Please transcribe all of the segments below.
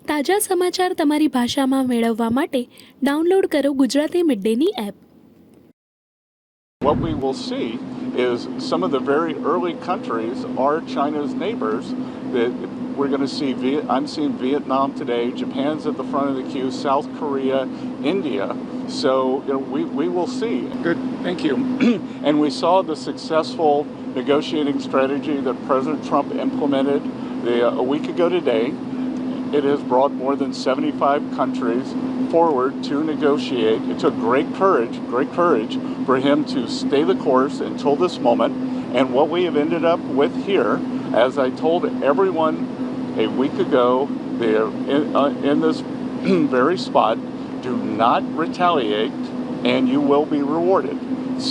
તાજા સમાચાર તમારી ભાષામાં મેળવવા માટે ડાઉનલોડ કરો ગુજરાતી મિડડેની app. What we will see is some of the very early countries are China's neighbors. That we're going to see. I'm seeing Vietnam today. Japan's at the front of the queue. South Korea, India. So we will see. Good, thank you. And we saw the successful negotiating strategy that President Trump implemented a week ago today. It has brought more than 75 countries forward to negotiate. It took great courage for him to stay the course until this moment. And what we have ended up with here, as I told everyone a week ago, in this very spot, do not retaliate and you will be rewarded.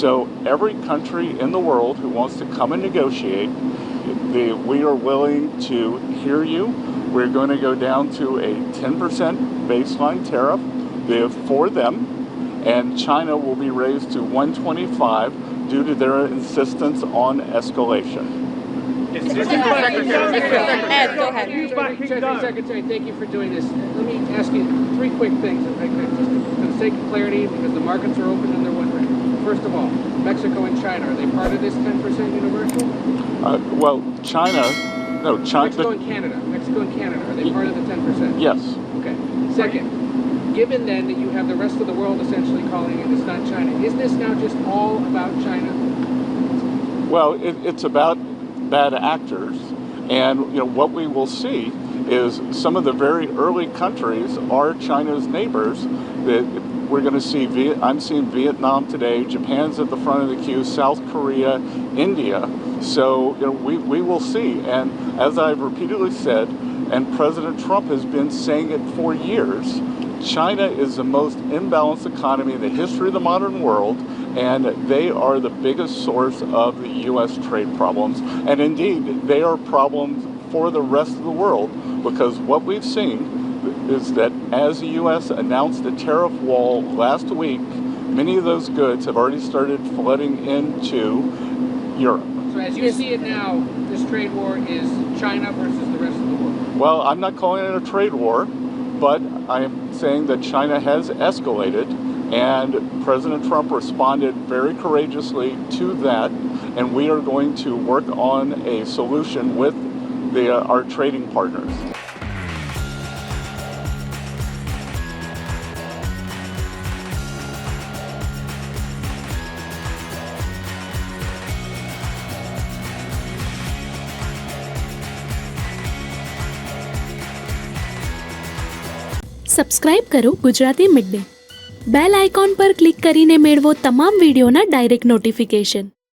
So every country in the world who wants to come and negotiate, we are willing to hear you. We're going to go down to a 10% baseline tariff for them, and China will be raised to 125 due to their insistence on escalation. Mr. Secretary, thank you for doing this. Let me ask you three quick things, if I could, just for the sake of clarity, because the markets are open and they're wondering. First of all, Mexico and China, are they part of this 10% universal? Well, China. No, China. Mexico and Canada. Are they part of the 10%? Yes. Okay. Second, given then that you have the rest of the world essentially calling it, it's not China, is this now just all about China? Well, it's about bad actors, and what we will see is some of the very early countries are China's neighbors. That we're going to see. I'm seeing Vietnam today. Japan's at the front of the queue. South Korea, India. So we will see. And as I've repeatedly said, and President Trump has been saying it for years, China is the most imbalanced economy in the history of the modern world, and they are the biggest source of the U.S. trade problems. And indeed, they are problems for the rest of the world, because what we've seen is that as the U.S. announced a tariff wall last week, many of those goods have already started flooding into Europe. So as you see it now, this trade war is China versus the rest of the world? Well, I'm not calling it a trade war, but I am saying that China has escalated, and President Trump responded very courageously to that, and we are going to work on a solution with our trading partners. Subscribe કરો Gujarati midday. Bell icon પર click કરીને મેળવો તમામ વિડીયોના direct notification.